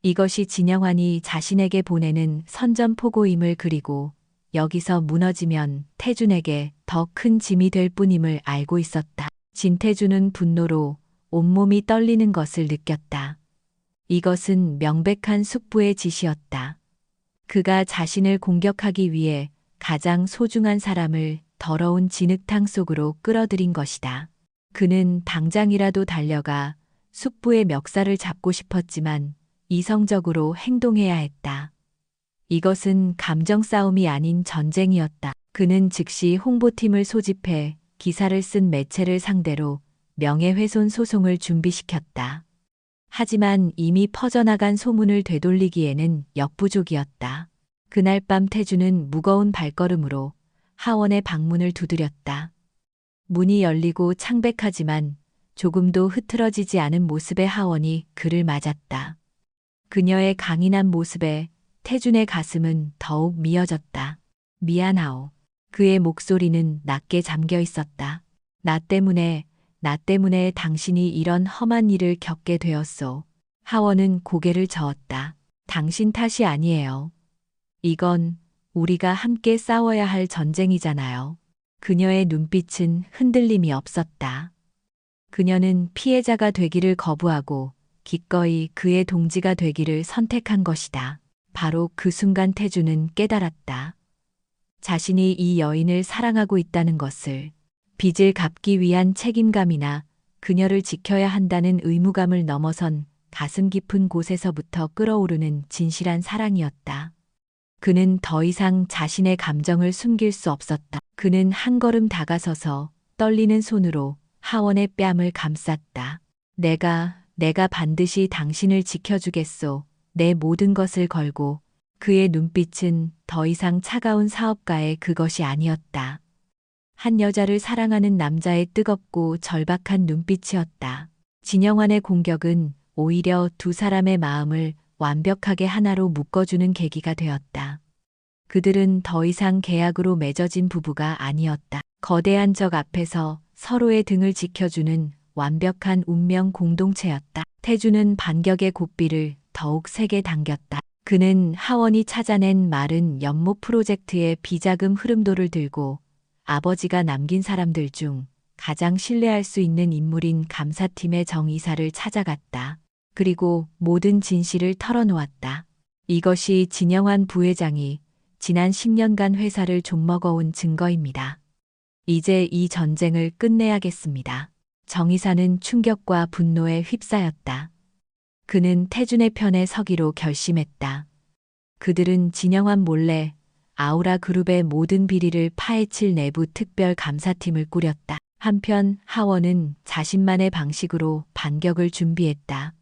이것이 진영환이 자신에게 보내는 선전포고임을, 그리고 여기서 무너지면 태준에게 더 큰 짐이 될 뿐임을 알고 있었다. 진태준은 분노로 온몸이 떨리는 것을 느꼈다. 이것은 명백한 숙부의 짓이었다. 그가 자신을 공격하기 위해 가장 소중한 사람을 더러운 진흙탕 속으로 끌어들인 것이다. 그는 당장이라도 달려가 숙부의 멱살을 잡고 싶었지만 이성적으로 행동해야 했다. 이것은 감정 싸움이 아닌 전쟁이었다. 그는 즉시 홍보팀을 소집해 기사를 쓴 매체를 상대로 명예훼손 소송을 준비시켰다. 하지만 이미 퍼져나간 소문을 되돌리기에는 역부족이었다. 그날 밤 태준은 무거운 발걸음으로 하원의 방문을 두드렸다. 문이 열리고 창백하지만 조금도 흐트러지지 않은 모습의 하원이 그를 맞았다. 그녀의 강인한 모습에 태준의 가슴은 더욱 미어졌다. 미안하오. 그의 목소리는 낮게 잠겨 있었다. 나 때문에 당신이 이런 험한 일을 겪게 되었소. 하원은 고개를 저었다. 당신 탓이 아니에요. 이건 우리가 함께 싸워야 할 전쟁이잖아요. 그녀의 눈빛은 흔들림이 없었다. 그녀는 피해자가 되기를 거부하고 기꺼이 그의 동지가 되기를 선택한 것이다. 바로 그 순간 태준은 깨달았다. 자신이 이 여인을 사랑하고 있다는 것을. 빚을 갚기 위한 책임감이나 그녀를 지켜야 한다는 의무감을 넘어선 가슴 깊은 곳에서부터 끓어오르는 진실한 사랑이었다. 그는 더 이상 자신의 감정을 숨길 수 없었다. 그는 한 걸음 다가서서 떨리는 손으로 하원의 뺨을 감쌌다. 내가 반드시 당신을 지켜주겠소. 내 모든 것을 걸고. 그의 눈빛은 더 이상 차가운 사업가의 그것이 아니었다. 한 여자를 사랑하는 남자의 뜨겁고 절박한 눈빛이었다. 진영환의 공격은 오히려 두 사람의 마음을 완벽하게 하나로 묶어주는 계기가 되었다. 그들은 더 이상 계약으로 맺어진 부부가 아니었다. 거대한 적 앞에서 서로의 등을 지켜주는 완벽한 운명 공동체였다. 태주는 반격의 고삐를 더욱 세게 당겼다. 그는 하원이 찾아낸 마른 연못 프로젝트의 비자금 흐름도를 들고 아버지가 남긴 사람들 중 가장 신뢰할 수 있는 인물인 감사팀의 정 이사를 찾아갔다. 그리고 모든 진실을 털어놓았다. 이것이 진영환 부회장이 지난 10년간 회사를 좀먹어온 증거입니다. 이제 이 전쟁을 끝내야겠습니다. 정 이사는 충격과 분노에 휩싸였다. 그는 태준의 편에 서기로 결심했다. 그들은 진영환 몰래 아우라 그룹의 모든 비리를 파헤칠 내부 특별 감사팀을 꾸렸다. 한편 하원은 자신만의 방식으로 반격을 준비했다.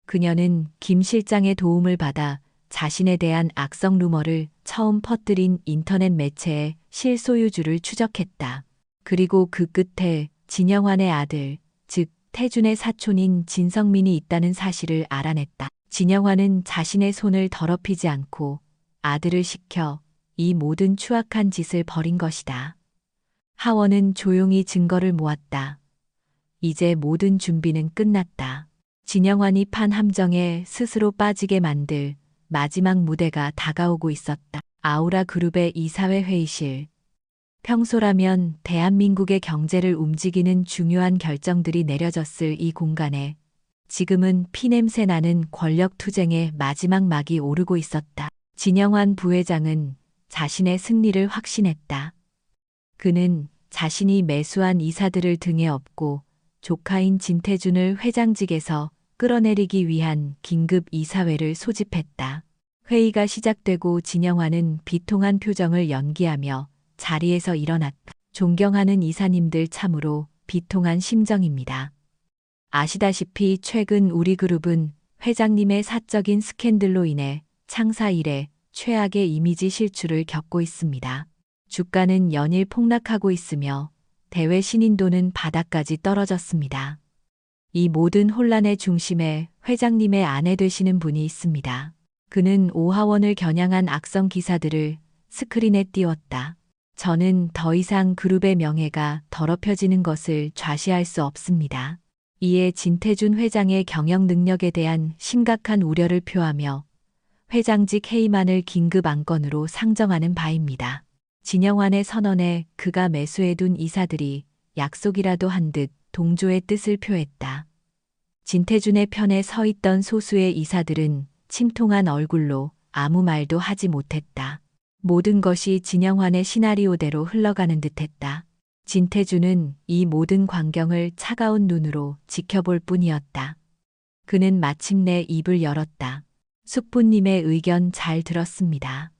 그녀는 김 실장의 도움을 받아 자신에 대한 악성 루머를 처음 퍼뜨린 인터넷 매체의 실소유주를 추적했다. 그리고 그 끝에 진영환의 아들, 즉 태준의 사촌인 진성민이 있다는 사실을 알아냈다. 진영환은 자신의 손을 더럽히지 않고 아들을 시켜 이 모든 추악한 짓을 벌인 것이다. 하원은 조용히 증거를 모았다. 이제 모든 준비는 끝났다. 진영환이 판 함정에 스스로 빠지게 만들 마지막 무대가 다가오고 있었다. 아우라 그룹의 이사회 회의실. 평소라면 대한민국의 경제를 움직이는 중요한 결정들이 내려졌을 이 공간에 지금은 피냄새 나는 권력 투쟁의 마지막 막이 오르고 있었다. 진영환 부회장은 자신의 승리를 확신했다. 그는 자신이 매수한 이사들을 등에 업고 조카인 진태준을 회장직에서 끌어내리기 위한 긴급 이사회를 소집했다. 회의가 시작되고 진영환은 비통한 표정을 연기하며 자리에서 일어났다. 존경하는 이사님들 참으로 비통한 심정입니다. 아시다시피 최근 우리 그룹은 회장님의 사적인 스캔들로 인해 창사 이래 최악의 이미지 실추를 겪고 있습니다. 주가는 연일 폭락하고 있으며 대외 신인도는 바닥까지 떨어졌습니다. 이 모든 혼란의 중심에 회장님의 아내 되시는 분이 있습니다. 그는 오하원을 겨냥한 악성 기사들을 스크린에 띄웠다. 저는 더 이상 그룹의 명예가 더럽혀지는 것을 좌시할 수 없습니다. 이에 진태준 회장의 경영 능력에 대한 심각한 우려를 표하며 회장직 해임안을 긴급 안건으로 상정하는 바입니다. 진영환의 선언에 그가 매수해둔 이사들이 약속이라도 한 듯 동조의 뜻을 표했다. 진태준의 편에 서 있던 소수의 이사들은 침통한 얼굴로 아무 말도 하지 못했다. 모든 것이 진영환의 시나리오대로 흘러가는 듯했다. 진태준은 이 모든 광경을 차가운 눈으로 지켜볼 뿐이었다. 그는 마침내 입을 열었다. 숙부님의 의견 잘 들었습니다.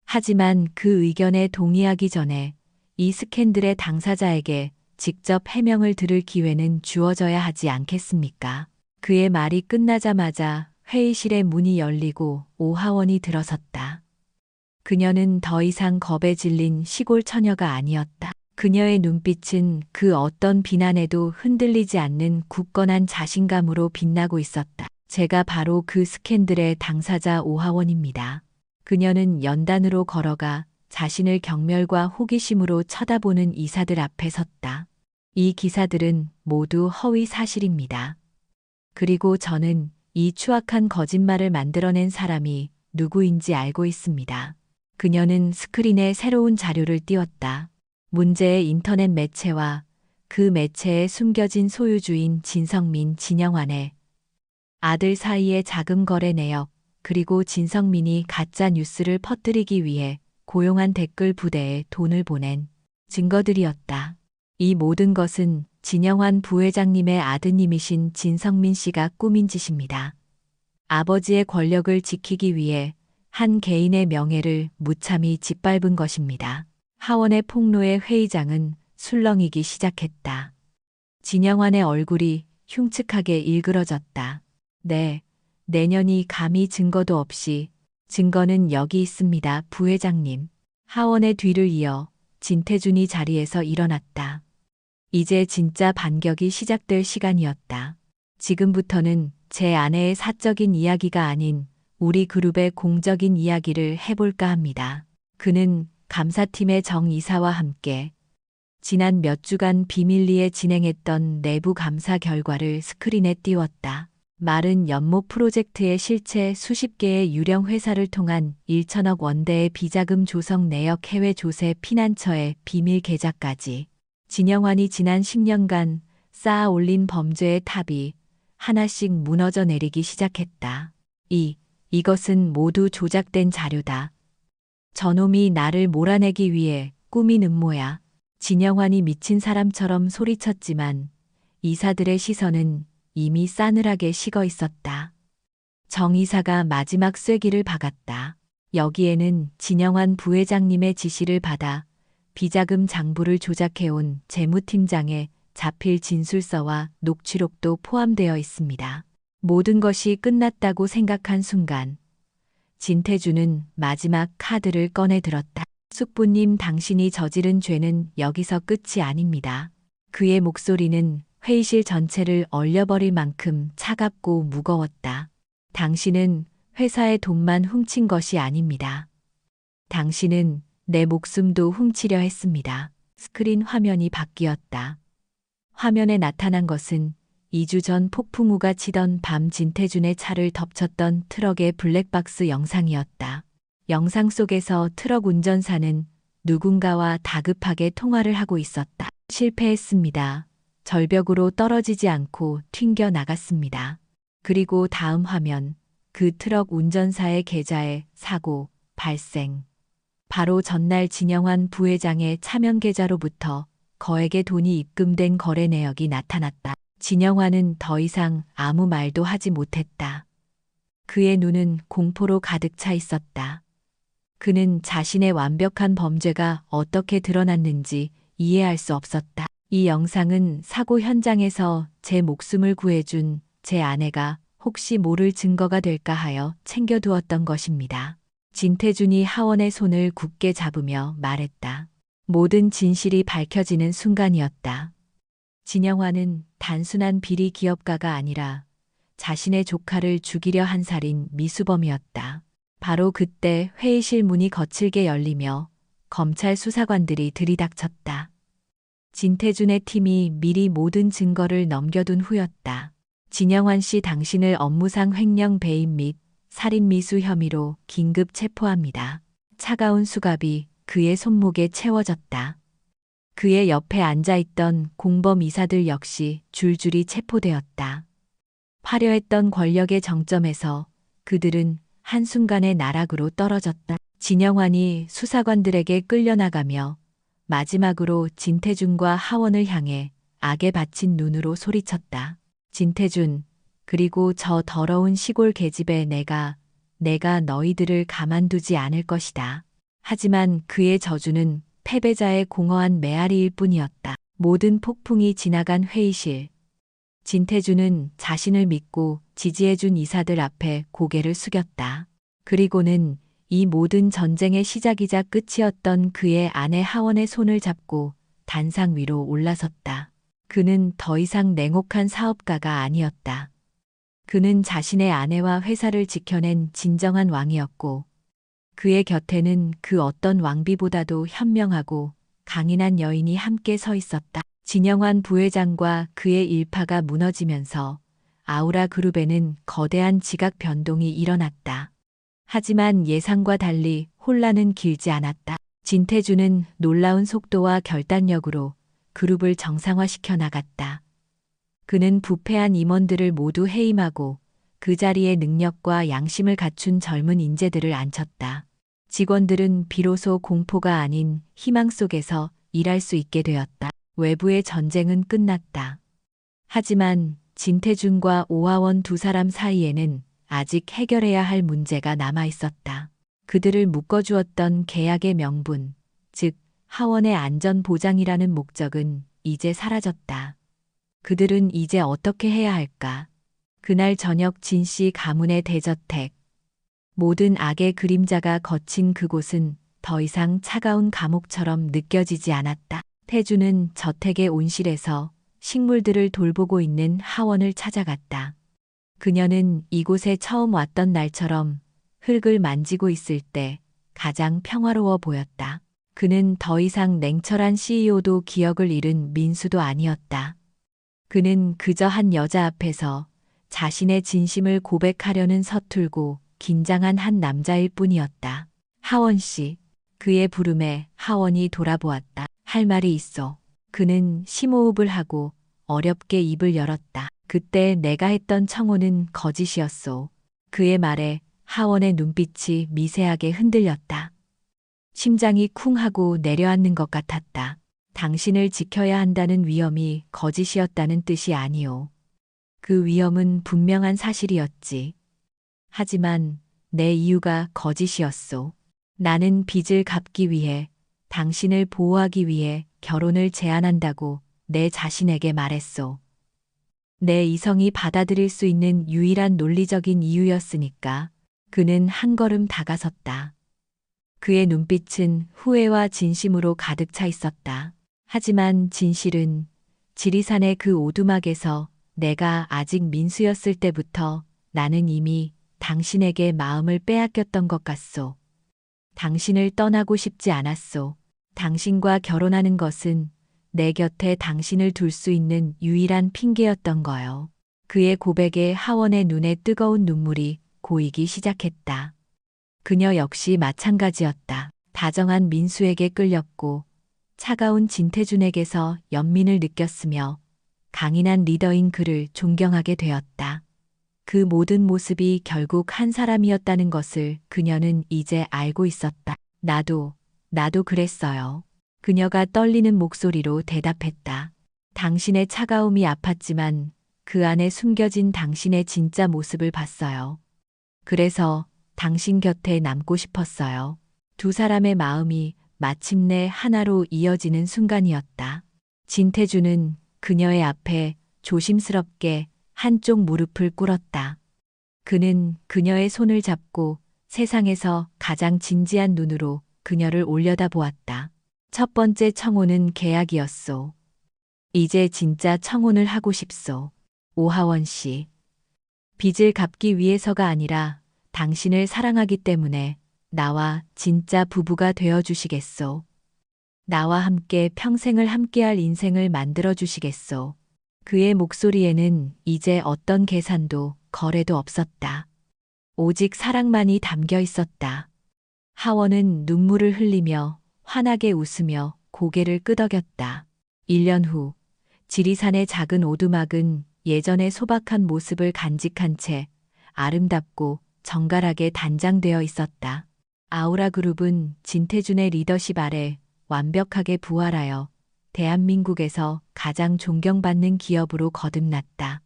하지만 그 의견에 동의하기 전에 이 스캔들의 당사자에게 직접 해명을 들을 기회는 주어져야 하지 않겠습니까? 그의 말이 끝나자마자 회의실의 문이 열리고 오하원이 들어섰다. 그녀는 더 이상 겁에 질린 시골 처녀가 아니었다. 그녀의 눈빛은 그 어떤 비난에도 흔들리지 않는 굳건한 자신감으로 빛나고 있었다. 제가 바로 그 스캔들의 당사자 오하원입니다. 그녀는 연단으로 걸어가 자신을 경멸과 호기심으로 쳐다보는 이사들 앞에 섰다. 이 기사들은 모두 허위 사실입니다. 그리고 저는 이 추악한 거짓말을 만들어낸 사람이 누구인지 알고 있습니다. 그녀는 스크린에 새로운 자료를 띄웠다. 문제의 인터넷 매체와 그 매체에 숨겨진 소유주인 진성민, 진영환의 아들 사이의 자금 거래 내역, 그리고 진성민이 가짜 뉴스를 퍼뜨리기 위해 고용한 댓글 부대에 돈을 보낸 증거들이었다. 이 모든 것은 진영환 부회장님의 아드님이신 진성민 씨가 꾸민 짓입니다. 아버지의 권력을 지키기 위해 한 개인의 명예를 무참히 짓밟은 것입니다. 하원의 폭로에 회의장은 술렁이기 시작했다. 진영환의 얼굴이 흉측하게 일그러졌다. 네, 내년이 감히 증거도 없이 증거는 여기 있습니다, 부회장님. 하원의 뒤를 이어 진태준이 자리에서 일어났다. 이제 진짜 반격이 시작될 시간이었다. 지금부터는 제 아내의 사적인 이야기가 아닌 우리 그룹의 공적인 이야기를 해볼까 합니다. 그는 감사팀의 정 이사와 함께 지난 몇 주간 비밀리에 진행했던 내부 감사 결과를 스크린에 띄웠다. 마른 연못 프로젝트의 실체 수십 개의 유령 회사를 통한 1천억 원대의 비자금 조성 내역 해외 조세 피난처의 비밀 계좌까지 진영환이 지난 10년간 쌓아 올린 범죄의 탑이 하나씩 무너져 내리기 시작했다. 이것은 모두 조작된 자료다. 저놈이 나를 몰아내기 위해 꾸민 음모야. 진영환이 미친 사람처럼 소리쳤지만 이사들의 시선은 이미 싸늘하게 식어 있었다. 정 이사가 마지막 쐐기를 박았다. 여기에는 진영환 부회장님의 지시를 받아 비자금 장부를 조작해온 재무팀장의 자필 진술서와 녹취록도 포함되어 있습니다. 모든 것이 끝났다고 생각한 순간 진태준은 마지막 카드를 꺼내 들었다. 숙부님, 당신이 저지른 죄는 여기서 끝이 아닙니다. 그의 목소리는 회의실 전체를 얼려버릴 만큼 차갑고 무거웠다. 당신은 회사의 돈만 훔친 것이 아닙니다. 당신은 내 목숨도 훔치려 했습니다. 스크린 화면이 바뀌었다. 화면에 나타난 것은 2주 전 폭풍우가 치던 밤 진태준의 차를 덮쳤던 트럭의 블랙박스 영상이었다. 영상 속에서 트럭 운전사는 누군가와 다급하게 통화를 하고 있었다. 실패했습니다. 절벽으로 떨어지지 않고 튕겨 나갔습니다. 그리고 다음 화면, 그 트럭 운전사의 계좌에 사고 발생. 바로 전날 진영환 부회장의 차명 계좌로부터 거액의 돈이 입금된 거래 내역이 나타났다. 진영환은 더 이상 아무 말도 하지 못했다. 그의 눈은 공포로 가득 차 있었다. 그는 자신의 완벽한 범죄가 어떻게 드러났는지 이해할 수 없었다. 이 영상은 사고 현장에서 제 목숨을 구해준 제 아내가 혹시 모를 증거가 될까 하여 챙겨두었던 것입니다. 진태준이 하원의 손을 굳게 잡으며 말했다. 모든 진실이 밝혀지는 순간이었다. 진영환은 단순한 비리 기업가가 아니라 자신의 조카를 죽이려 한 살인 미수범이었다. 바로 그때 회의실 문이 거칠게 열리며 검찰 수사관들이 들이닥쳤다. 진태준의 팀이 미리 모든 증거를 넘겨둔 후였다. 진영환 씨, 당신을 업무상 횡령 배임 및 살인 미수 혐의로 긴급 체포합니다. 차가운 수갑이 그의 손목에 채워졌다. 그의 옆에 앉아있던 공범 이사들 역시 줄줄이 체포되었다. 화려했던 권력의 정점에서 그들은 한순간에 나락으로 떨어졌다. 진영환이 수사관들에게 끌려나가며 마지막으로 진태준과 하원을 향해 악에 받친 눈으로 소리쳤다. 진태준, 그리고 저 더러운 시골 계집애 내가 너희들을 가만두지 않을 것이다. 하지만 그의 저주는 패배자의 공허한 메아리일 뿐이었다. 모든 폭풍이 지나간 회의실. 진태준은 자신을 믿고 지지해준 이사들 앞에 고개를 숙였다. 그리고는 이 모든 전쟁의 시작이자 끝이었던 그의 아내 하원의 손을 잡고 단상 위로 올라섰다. 그는 더 이상 냉혹한 사업가가 아니었다. 그는 자신의 아내와 회사를 지켜낸 진정한 왕이었고 그의 곁에는 그 어떤 왕비보다도 현명하고 강인한 여인이 함께 서 있었다. 진영환 부회장과 그의 일파가 무너지면서 아우라 그룹에는 거대한 지각 변동이 일어났다. 하지만 예상과 달리 혼란은 길지 않았다. 진태준은 놀라운 속도와 결단력으로 그룹을 정상화시켜 나갔다. 그는 부패한 임원들을 모두 해임하고 그 자리에 능력과 양심을 갖춘 젊은 인재들을 앉혔다. 직원들은 비로소 공포가 아닌 희망 속에서 일할 수 있게 되었다. 외부의 전쟁은 끝났다. 하지만 진태준과 오하원 두 사람 사이에는 아직 해결해야 할 문제가 남아 있었다. 그들을 묶어주었던 계약의 명분, 즉 하원의 안전 보장이라는 목적은 이제 사라졌다. 그들은 이제 어떻게 해야 할까? 그날 저녁 진씨 가문의 대저택. 모든 악의 그림자가 거친 그곳은 더 이상 차가운 감옥처럼 느껴지지 않았다. 태주는 저택의 온실에서 식물들을 돌보고 있는 하원을 찾아갔다. 그녀는 이곳에 처음 왔던 날처럼 흙을 만지고 있을 때 가장 평화로워 보였다. 그는 더 이상 냉철한 CEO도 기억을 잃은 민수도 아니었다. 그는 그저 한 여자 앞에서 자신의 진심을 고백하려는 서툴고 긴장한 한 남자일 뿐이었다. 하원 씨. 그의 부름에 하원이 돌아보았다. 할 말이 있어. 그는 심호흡을 하고 어렵게 입을 열었다. 그때 내가 했던 청혼은 거짓이었소. 그의 말에 하원의 눈빛이 미세하게 흔들렸다. 심장이 쿵 하고 내려앉는 것 같았다. 당신을 지켜야 한다는 위험이 거짓이었다는 뜻이 아니오. 그 위험은 분명한 사실이었지. 하지만 내 이유가 거짓이었소. 나는 빚을 갚기 위해, 당신을 보호하기 위해 결혼을 제안한다고 내 자신에게 말했소. 내 이성이 받아들일 수 있는 유일한 논리적인 이유였으니까. 그는 한 걸음 다가섰다. 그의 눈빛은 후회와 진심으로 가득 차 있었다. 하지만 진실은 지리산의 그 오두막에서 내가 아직 민수였을 때부터 나는 이미 당신에게 마음을 빼앗겼던 것 같소. 당신을 떠나고 싶지 않았소. 당신과 결혼하는 것은 내 곁에 당신을 둘 수 있는 유일한 핑계였던 거요. 그의 고백에 하원의 눈에 뜨거운 눈물이 고이기 시작했다. 그녀 역시 마찬가지였다. 다정한 민수에게 끌렸고 차가운 진태준에게서 연민을 느꼈으며 강인한 리더인 그를 존경하게 되었다. 그 모든 모습이 결국 한 사람이었다는 것을 그녀는 이제 알고 있었다. 나도 그랬어요. 그녀가 떨리는 목소리로 대답했다. 당신의 차가움이 아팠지만 그 안에 숨겨진 당신의 진짜 모습을 봤어요. 그래서 당신 곁에 남고 싶었어요. 두 사람의 마음이 마침내 하나로 이어지는 순간이었다. 진태준은 그녀의 앞에 조심스럽게 한쪽 무릎을 꿇었다. 그는 그녀의 손을 잡고 세상에서 가장 진지한 눈으로 그녀를 올려다보았다. 첫 번째 청혼은 계약이었소. 이제 진짜 청혼을 하고 싶소. 오하원 씨. 빚을 갚기 위해서가 아니라 당신을 사랑하기 때문에 나와 진짜 부부가 되어 주시겠소. 나와 함께 평생을 함께할 인생을 만들어 주시겠소. 그의 목소리에는 이제 어떤 계산도 거래도 없었다. 오직 사랑만이 담겨 있었다. 하원은 눈물을 흘리며 환하게 웃으며 고개를 끄덕였다. 1년 후 지리산의 작은 오두막은 예전의 소박한 모습을 간직한 채 아름답고 정갈하게 단장되어 있었다. 아우라 그룹은 진태준의 리더십 아래 완벽하게 부활하여 대한민국에서 가장 존경받는 기업으로 거듭났다.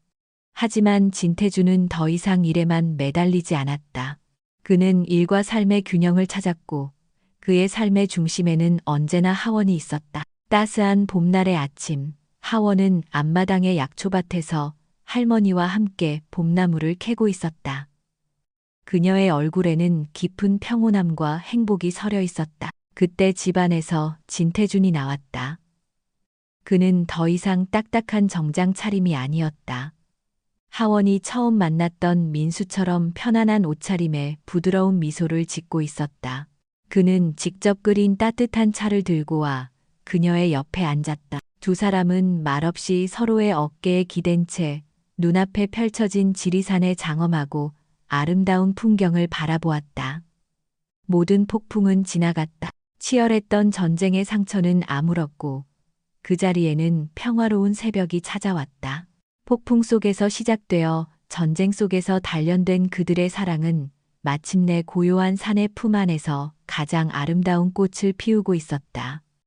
하지만 진태준은 더 이상 일에만 매달리지 않았다. 그는 일과 삶의 균형을 찾았고 그의 삶의 중심에는 언제나 하원이 있었다. 따스한 봄날의 아침, 하원은 앞마당의 약초밭에서 할머니와 함께 봄나무를 캐고 있었다. 그녀의 얼굴에는 깊은 평온함과 행복이 서려 있었다. 그때 집안에서 진태준이 나왔다. 그는 더 이상 딱딱한 정장 차림이 아니었다. 하원이 처음 만났던 민수처럼 편안한 옷차림에 부드러운 미소를 짓고 있었다. 그는 직접 끓인 따뜻한 차를 들고 와 그녀의 옆에 앉았다. 두 사람은 말없이 서로의 어깨에 기댄 채 눈앞에 펼쳐진 지리산의 장엄하고 아름다운 풍경을 바라보았다. 모든 폭풍은 지나갔다. 치열했던 전쟁의 상처는 아물었고 그 자리에는 평화로운 새벽이 찾아왔다. 폭풍 속에서 시작되어 전쟁 속에서 단련된 그들의 사랑은 마침내 고요한 산의 품 안에서 가장 아름다운 꽃을 피우고 있었다.